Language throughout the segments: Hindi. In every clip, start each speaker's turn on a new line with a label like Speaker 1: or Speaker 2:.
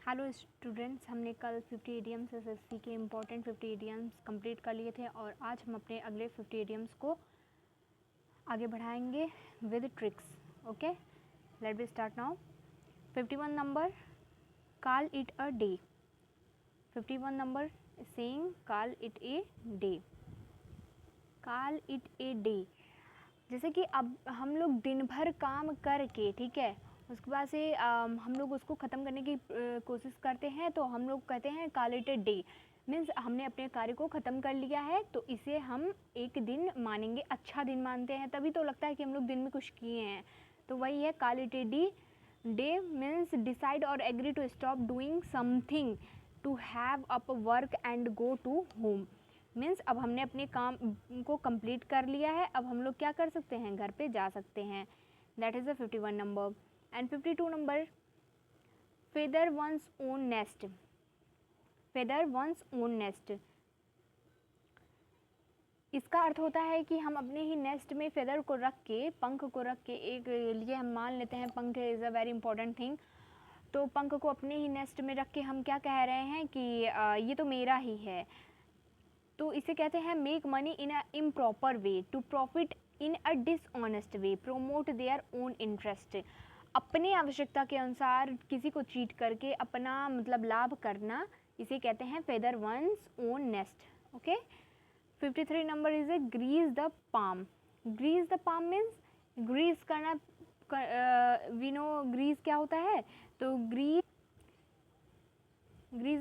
Speaker 1: हेलो स्टूडेंट्स, हमने कल 50 इडियम्स एसएससी के इम्पॉर्टेंट 50 इडियम्स कंप्लीट कर लिए थे और आज हम अपने अगले 50 इडियम्स को आगे बढ़ाएंगे with tricks. Okay, let be start now. 51 number, call it a day. 51 number saying call it a day. Call it a day. जैसे कि अब हम लोग दिन भर काम करके, ठीक है, उसके बाद से हम लोग उसको ख़त्म करने की कोशिश करते हैं, तो हम लोग कहते हैं call it a day. Means हमने अपने कार्य को ख़त्म कर लिया है, तो इसे हम एक दिन मानेंगे, अच्छा दिन मानते हैं, तभी तो लगता है कि हम लोग दिन में कुछ किए हैं. तो वही है call it a day. Day means decide और agree to stop doing something to have up work and go to home. Means अब हमने अपने काम को कंप्लीट कर लिया है, अब हम लोग क्या कर सकते हैं, घर पे जा सकते हैं. That is the 51 number. And 52 number, feather one's own nest. Feather one's own nest, इसका अर्थ होता है कि हम अपने ही नेस्ट में फेदर को रख के, पंख को रख के, एक लिए हम मान लेते हैं पंख is a very important thing. तो पंख को अपने ही नेस्ट में रख के हम क्या कह रहे हैं कि ये तो मेरा ही है. तो इसे कहते हैं make money in a improper way to profit in a dishonest way, promote their own interest. अपने आवश्यकता के अनुसार किसी को चीट करके अपना मतलब लाभ करना, इसे कहते हैं feather one's own nest. Okay. 53 number is a grease the palm. Grease the palm means grease करना. वी नो ग्रीस क्या होता है. तो grease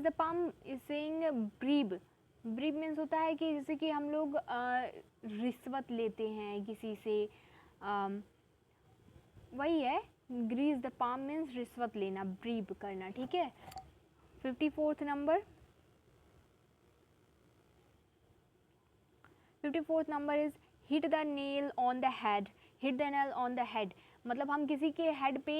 Speaker 1: the palm is saying bribe. Bribe means होता है कि जैसे कि हम लोग रिश्वत लेते हैं किसी से, वही है ग्रीस द पाम मीन्स रिश्वत लेना, ब्रीब करना. ठीक है. 54th number. 54th number is hit the nail on the head. Hit the nail on the head मतलब हम किसी के हेड पे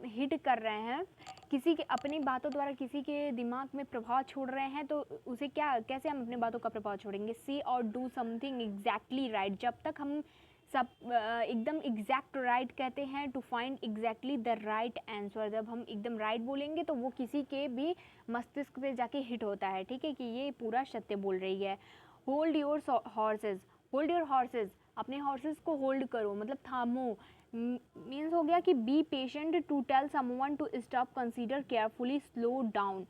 Speaker 1: हिट कर रहे हैं, किसी के अपनी बातों द्वारा किसी के दिमाग में प्रभाव छोड़ रहे हैं, तो उसे क्या, कैसे हम अपने बातों का प्रभाव छोड़ेंगे. सी और डू समथिंग एग्जैक्टली राइट. जब तक हम सब एकदम एग्जैक्ट राइट कहते हैं, to find exactly the right answer. जब हम एकदम राइट बोलेंगे तो वो किसी के भी मस्तिष्क पे जाके हिट होता है. ठीक है, कि ये पूरा सत्य बोल रही है. Hold your horses. Hold your horses, अपने हॉर्सेस को होल्ड करो मतलब थामो. मीन्स हो गया कि be patient to tell someone to stop, consider carefully, slow down.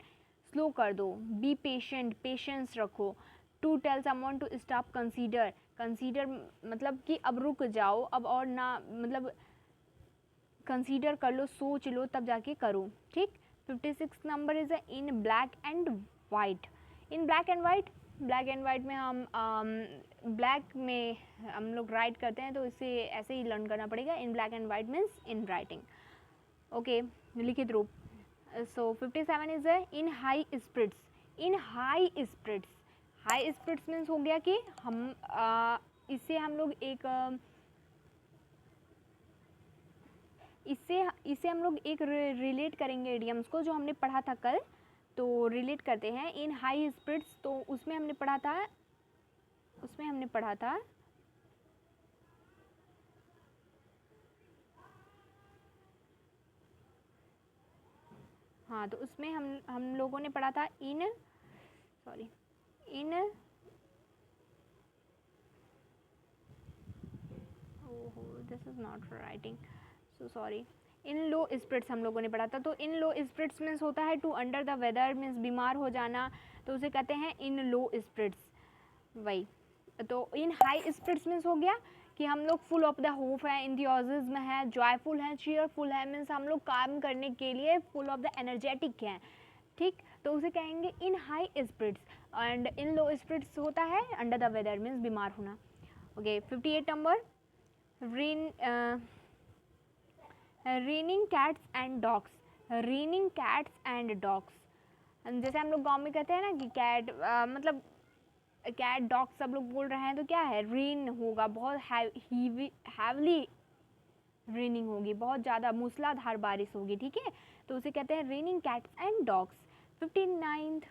Speaker 1: Slow कर दो. बी पेशेंट, पेशेंस रखो. To tell someone to stop, consider. Consider मतलब कि अब रुक जाओ, अब और ना, मतलब कंसीडर कर लो, सोच लो, तब जाके करो. ठीक. 56 number is in black and white. In black and white, black and white में हम ब्लैक में हम लोग राइट करते हैं, तो इसे ऐसे ही लर्न करना पड़ेगा. In black and white means in writing. Okay, लिखित रूप. So 57 is in high spirits. In high spirits. High spirits means हो गया कि हम इससे हम लोग एक इससे हम लोग एक रिलेट करेंगे इडियम्स को जो हमने पढ़ा था कल. तो रिलेट करते हैं. इन हाई स्पिरिट्स, तो उसमें हमने पढ़ा था हाँ, तो उसमें हम लोगों ने पढ़ा था in this is not writing, so sorry. In low spirits हम लोगों ने पढ़ा था. तो इन लो स्पिरिट्स मीन्स होता है to under the weather, means बीमार हो जाना, तो उसे कहते हैं इन लो स्पिरिट्स. वही. तो इन हाई स्पिरिट्स मीन्स हो गया कि हम लोग फुल ऑफ द होप है, इंथियोसिज्म है, जॉयफुल है, चीयरफुल है, मीन्स हम लोग काम करने के लिए फुल ऑफ द एनर्जेटिक हैं. ठीक. तो उसे कहेंगे in high spirits. And in low spirits होता है अंडर द वेदर मीन्स बीमार होना. Okay. 58 number, raining cats and dogs. Raining cats and dogs, जैसे हम लोग गाँव में कहते हैं ना कि कैट मतलब कैट डॉग सब लोग बोल रहे हैं, तो क्या है, रेन होगा, बहुत हैवली रेनिंग होगी, बहुत ज़्यादा मूसलाधार बारिश होगी. ठीक है, तो उसे कहते हैं raining cats and dogs. 59th,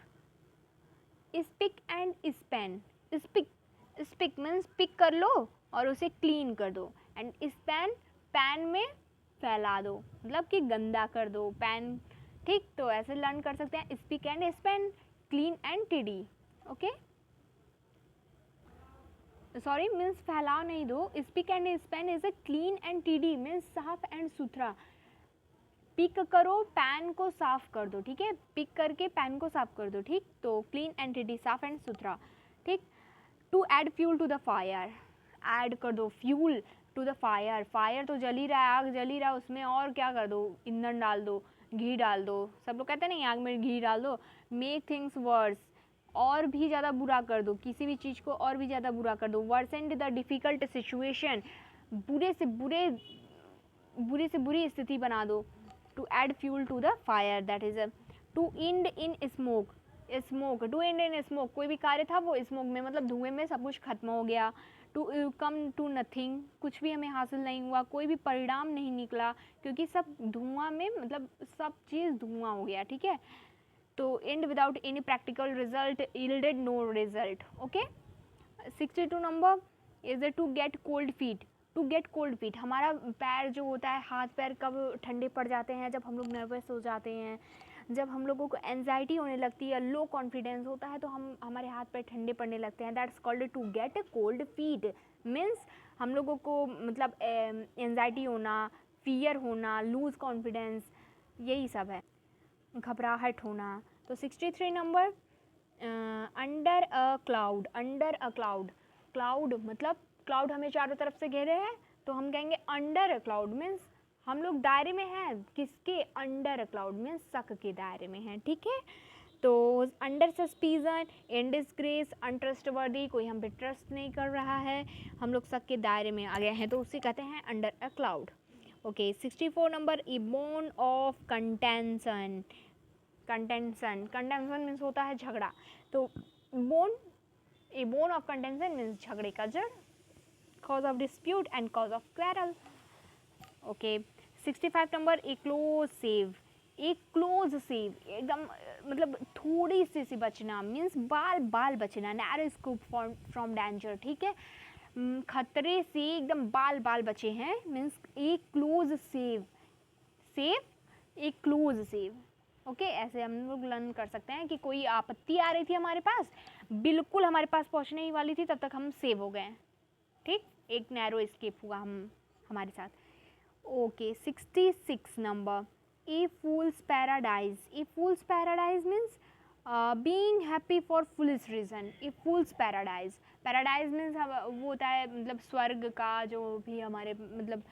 Speaker 1: spick and span. Spick means pick कर लो और उसे क्लीन कर दो. एंड स्पैन, पैन में फैला दो, मतलब कि गंदा कर दो. पैन ठीक, तो ऐसे लर्न कर सकते हैं speak and Spain, clean and टिडी। ओके, सॉरी मीन्स फैलाव नहीं दो, speak and Spain is a clean and टिडी मीन्स साफ एंड सुथरा। पिक करो, पैन को साफ कर दो, ठीक है, पिक करके पैन को साफ कर दो, ठीक, तो क्लीन एंड टिडी, साफ एंड सुथरा, ठीक। To add fuel to the fire, add कर दो fuel to the fire, fire तो जल ही रहा है, आग जल ही रहा है, उसमें और क्या कर दो, ईंधन डाल दो, घी डाल दो, सब लोग कहते हैं नहीं आग में घी डाल दो। मेक थिंग्स वर्स, और भी ज़्यादा बुरा कर दो, किसी भी चीज़ को और भी ज़्यादा बुरा कर दो। वर्सेंड द डिफ़िकल्ट सिचुएशन, बुरे से बुरी स्थिति बना दो। To add fuel to the fire, that is to end in smoke, smoke, to end in smoke, कोई भी कार्य था वो स्मोक में, मतलब धुएं में सब कुछ खत्म हो गया। टू कम टू नथिंग, कुछ भी हमें हासिल नहीं हुआ, कोई भी परिणाम नहीं निकला, क्योंकि सब धुआं में, मतलब सब चीज़ धुआं हो गया, ठीक है। तो end without any practical result, yielded no result. Okay, 62 number is to get cold feet. To get cold feet, हमारा पैर जो होता है, हाथ पैर कब ठंडे पड़ जाते हैं, जब हम लोग नर्वस हो जाते हैं, जब हम लोगों को एंजाइटी होने लगती है, लो कॉन्फिडेंस होता है, तो हमारे हाथ पैर ठंडे पड़ने लगते हैं। That's called to get cold feet means हम लोगों को मतलब एंजाइटी होना, फियर होना, लूज कॉन्फिडेंस, यही सब है, घबराहट होना। तो 63 number, under a cloud, under a cloud, cloud मतलब क्लाउड हमें चारों तरफ से घेरे हैं, तो हम कहेंगे अंडर अ क्लाउड मीन्स हम लोग दायरे में हैं, किसके, अंडर अ क्लाउड मीन्स शक के दायरे में हैं, ठीक है। तो अंडर सस्पिशन, इन डिसग्रेस, अनट्रस्टवर्दी, कोई हम पे ट्रस्ट नहीं कर रहा है, हम लोग शक के दायरे में आ गए हैं, तो उसे कहते हैं under a cloud. Okay, 64 number, A bone of contention, contention, contention means होता है झगड़ा, तो bone, A bone of contention means झगड़े का जड़, cause of dispute and cause of quarrel. Okay, 65 number, A close save, एक क्लोज सेव, एकदम मतलब थोड़ी सी बचना मीन्स बाल बचना, नैरो स्कूप फ्रॉम डेंजर, ठीक है, खतरे से एकदम बाल बचे हैं मीन्स ए क्लोज सेव, सेव ए क्लोज सेव। ओके, ऐसे हम लोग लर्न कर सकते हैं कि कोई आपत्ति आ रही थी हमारे पास, बिल्कुल हमारे पास पहुंचने ही वाली थी, तब तक हम सेव हो गए, ठीक, एक नैरो एस्केप हुआ हमारे साथ। Okay, 66 number, a fool's paradise, a fool's paradise means being happy for foolish reason, a fool's paradise, paradise means वो होता है मतलब स्वर्ग का जो भी हमारे मतलब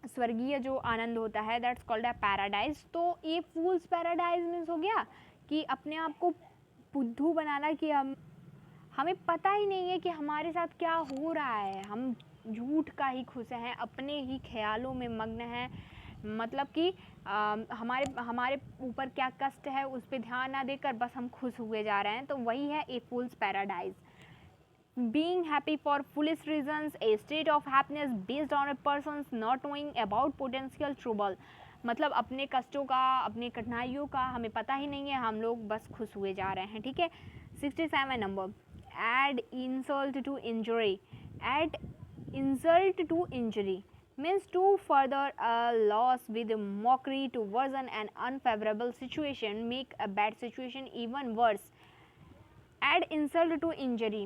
Speaker 1: स्वर्गीय जो आनंद होता है, दैट्स कॉल्ड अ पैराडाइज। तो ए फूल्स पैराडाइज मीन्स हो गया कि अपने आप को बुद्धू बनाना, कि हमें पता ही नहीं है कि हमारे साथ क्या हो रहा है, हम झूठ का ही खुश हैं, अपने ही ख्यालों में मग्न हैं, मतलब कि हमारे ऊपर क्या कष्ट है उस पर ध्यान ना देकर बस हम खुश हुए जा रहे हैं, तो वही है ए fool's paradise. Being happy for foolish reasons, a state of happiness based on a person's not knowing about potential trouble, मतलब अपने कष्टों का, अपनी कठिनाइयों का हमें पता ही नहीं है, हम लोग बस खुश हुए जा रहे हैं, ठीक है। 67 number, add insult to injury, add insult to injury means to further a loss with mockery to worsen an unfavorable situation, make a bad situation even worse. Add insult to injury,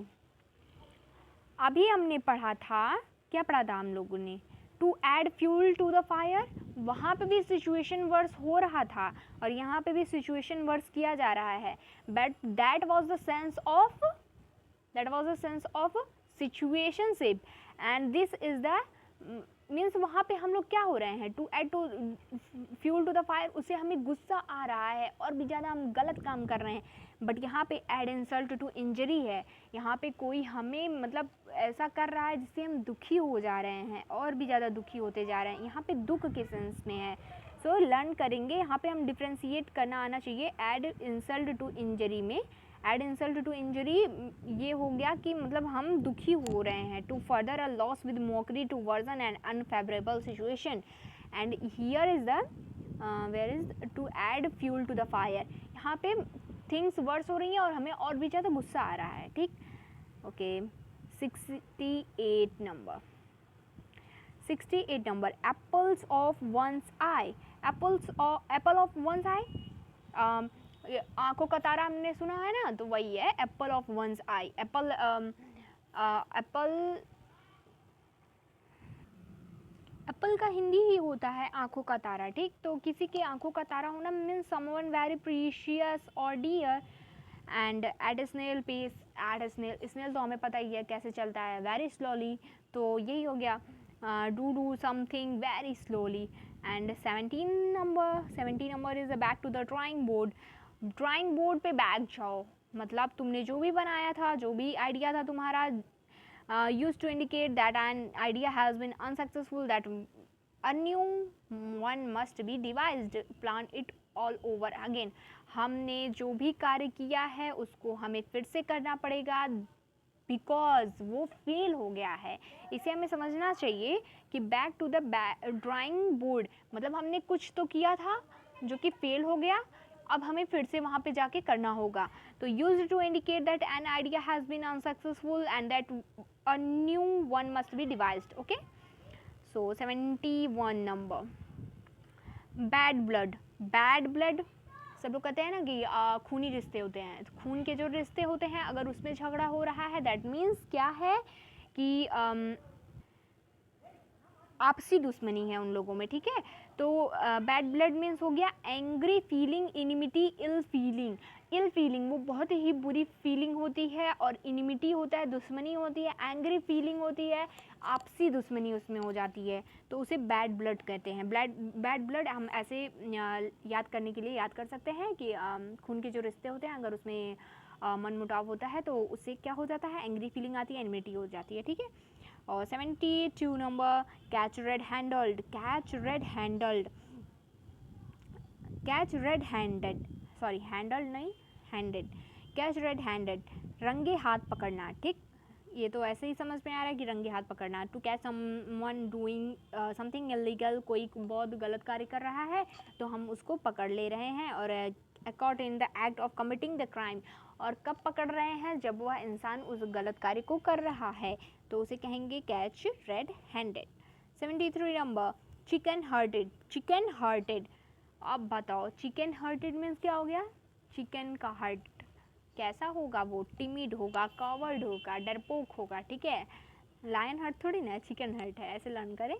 Speaker 1: अभी हमने पढ़ा था, क्या पढ़ा था हम लोगों ने, to add fuel to the fire, वहाँ पे भी सिचुएशन वर्स हो रहा था और यहाँ पे भी सिचुएशन वर्स किया जा रहा है, but that was the sense of situationship and this is the means वहाँ पे हम लोग क्या हो रहे हैं, to add to fuel to the fire, उससे हमें गुस्सा आ रहा है और भी ज़्यादा हम गलत काम कर रहे हैं, बट यहाँ पे ऐड इंसल्ट टू इंजरी है, यहाँ पे कोई हमें मतलब ऐसा कर रहा है जिससे हम दुखी हो जा रहे हैं और भी ज़्यादा दुखी होते जा रहे हैं, यहाँ पे दुख के सेंस में है। सो लर्न करेंगे, यहाँ पे हम डिफ्रेंशिएट करना आना चाहिए, ऐड इंसल्ट टू इंजरी में, ऐड इंसल्ट टू इंजरी ये हो गया कि मतलब हम दुखी हो रहे हैं, to further a loss with mockery to version and unfavourable situation, and here is the where is to add fuel to the fire, यहाँ पे थिंग्स वर्स हो रही हैं और हमें और भी ज़्यादा गुस्सा आ रहा है, ठीक। Okay, 68 number, 68 number, apples of one's eye, apple of one's eye, आंखों का तारा हमने सुना है ना, तो वही है apple of one's eye. Apple apple apple का हिंदी ही होता है आंखों का तारा, ठीक। तो किसी के आंखों का तारा होना मीन्स समवन वेरी प्रीशियस और dear. And at snail pace, at snail तो हमें पता ही है कैसे चलता है, वेरी स्लोली, तो यही हो गया do something very slowly. And 17 number is a back to the drawing board. Drawing board पे बैक जाओ, मतलब तुमने जो भी बनाया था, जो भी आइडिया था तुम्हारा, used to indicate that an idea has been unsuccessful, that a new one must be devised, plan it all over again। हमने जो भी कार्य किया है उसको हमें फिर से करना पड़ेगा, बिकॉज वो फेल हो गया है। इसे हमें समझना चाहिए कि back to the drawing board, मतलब हमने कुछ तो किया था जो कि फेल हो गया, अब हमें फिर से वहाँ पे जाके करना होगा। तो use to indicate that an idea has been unsuccessful and that a new one must be devised. Okay, so 71 number, bad blood. Bad blood, सब लोग कहते हैं ना कि खूनी रिश्ते होते हैं, तो खून के जो रिश्ते होते हैं अगर उसमें झगड़ा हो रहा है, दैट मीन्स क्या है कि आपसी दुश्मनी है उन लोगों में, ठीक है। तो बैड ब्लड मीन्स हो गया एंग्री फीलिंग, इनिमिटी, इल फीलिंग। इल फीलिंग वो बहुत ही बुरी फीलिंग होती है, और इनिमिटी होता है दुश्मनी होती है, एंग्री फीलिंग होती है आपसी दुश्मनी उसमें हो जाती है, तो उसे बैड ब्लड कहते हैं। बैड ब्लड हम ऐसे याद करने के लिए याद कर सकते हैं कि खून के जो रिश्ते होते हैं अगर उसमें मनमुटाव होता है तो उससे क्या हो जाता है, एंग्री फीलिंग आती है, एनिमिटी हो जाती है, ठीक है। और 72 number, catch red handled. Catch red handled, catch red handed, sorry handled नहीं, हैंडेड। कैच रेड हैंडेड, रंगे हाथ पकड़ना, ठीक। ये तो ऐसे ही समझ में आ रहा है कि रंगे हाथ पकड़ना। To catch someone doing something illegal, कोई बहुत गलत कार्य कर रहा है तो हम उसको पकड़ ले रहे हैं, और accord in the act of committing the crime. और कब पकड़ रहे हैं, जब वह इंसान उस गलत कार्य को कर रहा है, तो उसे कहेंगे catch red handed. 73 number, chicken hearted. Chicken hearted, अब बताओ चिकन हार्टेड मीन्स क्या हो गया। चिकन का हार्ट कैसा होगा, वो टिमिड होगा, कवर्ड होगा, डरपोक होगा, ठीक है। लायन हार्ट थोड़ी ना, चिकन हार्ट है, ऐसे लर्न करें।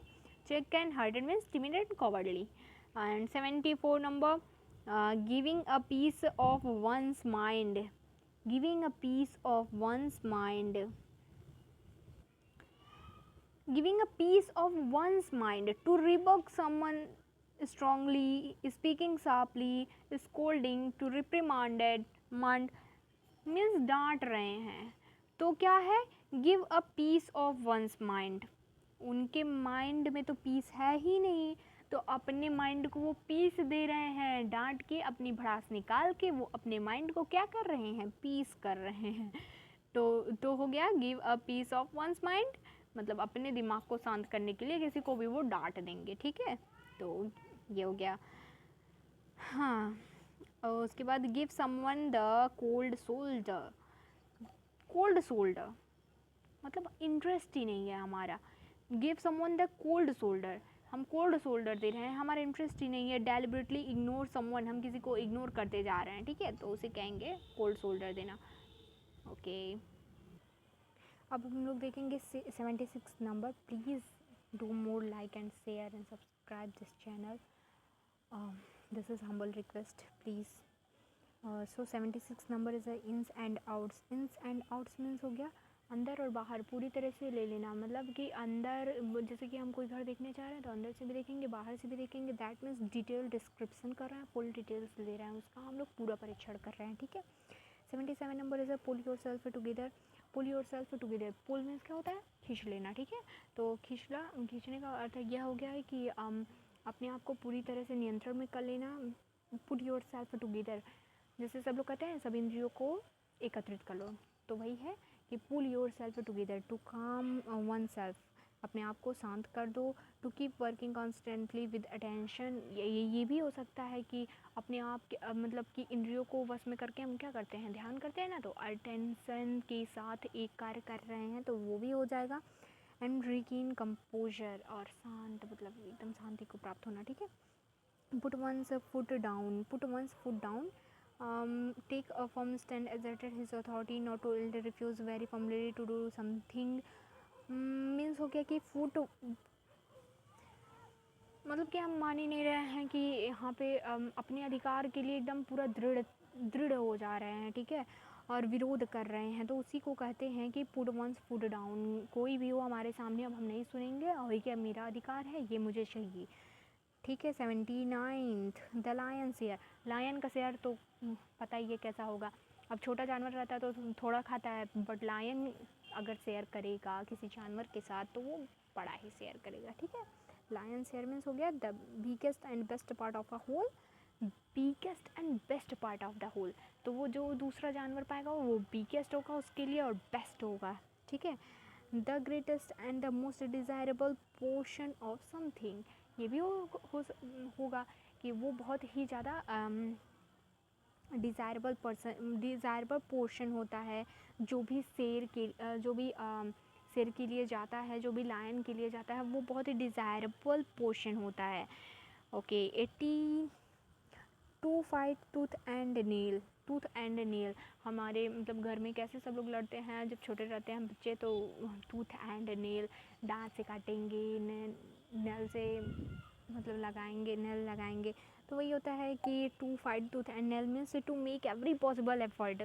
Speaker 1: Chicken hearted means timid and cowardly. And 74 number, giving a piece of one's mind. Giving a piece of one's mind, giving a piece of one's mind, to rebuke someone strongly, speaking sharply, scolding, to reprimanded, means डांट रहे हैं, तो क्या है, give a piece of one's mind. उनके माइंड में तो पीस है ही नहीं, तो अपने माइंड को वो पीस दे रहे हैं, डांट के अपनी भड़ास निकाल के वो अपने माइंड को क्या कर रहे हैं, पीस कर रहे हैं। तो हो गया give a piece of one's mind, मतलब अपने दिमाग को शांत करने के लिए किसी को भी वो डांट देंगे, ठीक है। तो ये हो गया। हाँ, और उसके बाद give someone the cold shoulder. Cold shoulder मतलब इंटरेस्ट ही नहीं है हमारा। Give someone the cold shoulder, हम कोल्ड शोल्डर दे रहे हैं, हमारा इंटरेस्ट ही नहीं है। डेलिबरेटली इग्नोर समवन, हम किसी को इग्नोर करते जा रहे हैं, ठीक है, तो उसे कहेंगे कोल्ड शोल्डर देना। ओके, अब हम लोग देखेंगे 76 number. Please do more like and share and subscribe this channel, this is humble request please. So 76 number is ins and outs. Ins and outs means हो गया अंदर और बाहर पूरी तरह से ले लेना, मतलब कि अंदर जैसे कि हम कोई घर देखने चाह रहे हैं तो अंदर से भी देखेंगे बाहर से भी देखेंगे, दैट मीन्स डिटेल डिस्क्रिप्शन कर रहे हैं, फुल डिटेल्स दे रहे हैं, उसका हम लोग पूरा परीक्षण कर रहे हैं, ठीक है। 77 number is pull yourself together. Pull yourself together, pull means क्या होता है, खींच लेना, ठीक है। तो खींचने का अर्थ यह हो गया है कि अपने आप को पूरी तरह से नियंत्रण में कर लेना। पुट योर सेल्फ टुगेदर, जैसे सब लोग कहते हैं सब इंद्रियों को एकत्रित कर लो, तो वही है कि pull yourself together, to calm oneself, अपने आप को शांत कर दो। To keep working constantly with attention, ये भी हो सकता है कि अपने आप के मतलब कि इंद्रियों को वश में करके हम क्या करते हैं, ध्यान करते हैं ना, तो अटेंशन के साथ एक कार्य कर रहे हैं तो वो भी हो जाएगा। एंड रिकीन कंपोजर, और शांत मतलब एकदम शांति को प्राप्त होना, ठीक है। put one's foot down, take a firm stand, asserted his authority, not to refuse very firmly to do something. Means हो गया कि फुट, मतलब कि हम मान ही नहीं रहे हैं कि यहाँ पे अपने अधिकार के लिए एकदम पूरा दृढ़ हो जा रहे हैं, ठीक है, और विरोध कर रहे हैं, तो उसी को कहते हैं कि पुट वंस फुट डाउन। कोई भी हो हमारे सामने अब हम नहीं सुनेंगे, और ये मेरा अधिकार है, ये मुझे चाहिए, ठीक है। 79th the lion share. Lion का शेयर तो पता ही है कैसा होगा। अब छोटा जानवर रहता है तो थोड़ा खाता है, बट लायन अगर शेयर करेगा किसी जानवर के साथ तो वो बड़ा ही शेयर करेगा, ठीक है। लायन शेयर मीन्स हो गया the biggest and best part of a whole, biggest and best part of the whole. तो वो जो दूसरा जानवर पाएगा वो बिगेस्ट होगा उसके लिए और बेस्ट होगा, ठीक है। The greatest and the most desirable portion of something, ये भी होगा कि वो बहुत ही ज़्यादा डिज़ायरेबल पोर्शन होता है, जो भी शेर के लिए जाता है, जो भी लायन के लिए जाता है, वो बहुत ही डिज़ायरेबल पोर्शन होता है। Okay 80 to fight tooth and nail. Tooth and nail हमारे मतलब घर में कैसे सब लोग लड़ते हैं जब छोटे रहते हैं बच्चे, तो टूथ एंड नेल, दांत से काटेंगे, नल से मतलब लगाएंगे, नल लगाएंगे। तो वही होता है कि to fight tooth and nail means to make every possible effort,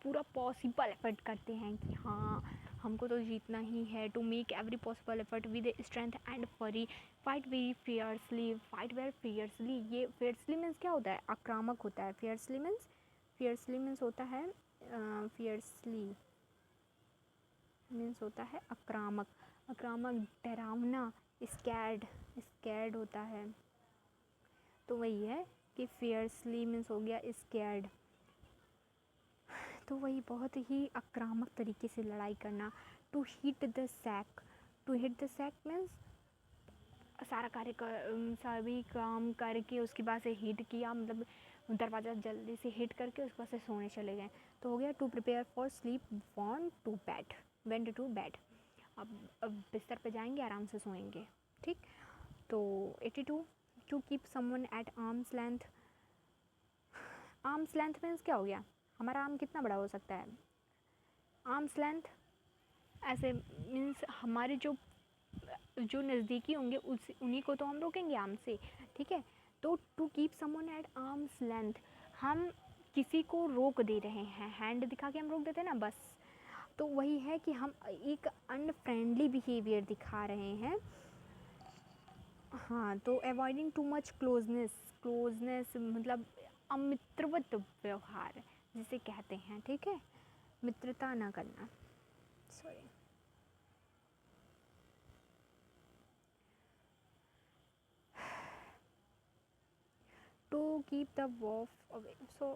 Speaker 1: पूरा पॉसिबल एफर्ट करते हैं कि हाँ हमको तो जीतना ही है। To make every possible effort with strength and fury, fight very fiercely, ये फियर्सली मीन्स क्या होता है, आक्रामक होता है। फियर्सली मीन्स होता है आक्रामक, डरावना, स्कैर्ड होता है। तो वही है कि फियर्सली मीन्स हो गया स्कैर्ड, तो वही बहुत ही आक्रामक तरीके से लड़ाई करना। To hit the sack means सारा सभी काम करके उसके बाद से हिट किया, मतलब दरवाज़ा जल्दी से हिट करके उसके बाद से सोने चले गए। तो हो गया to prepare for sleep, went to bed, अब बिस्तर पे जाएंगे, आराम से सोएंगे, ठीक। तो 82 to keep someone at arm's length means क्या हो गया, हमारा आर्म कितना बड़ा हो सकता है। आर्म्स लेंथ ऐसे मीन्स हमारे जो नज़दीकी होंगे उन्हीं को तो हम रोकेंगे आर्म से, ठीक है। तो to keep someone at arm's length, हम किसी को रोक दे रहे हैं, हैंड दिखा के हम रोक देते हैं ना, बस। तो वही है कि हम एक अनफ्रेंडली बिहेवियर दिखा रहे हैं। हाँ, तो अवॉइडिंग टू मच क्लोजनेस मतलब अमित्रवत व्यवहार जिसे कहते हैं, ठीक है, मित्रता ना करना, sorry. To keep the wolf away, so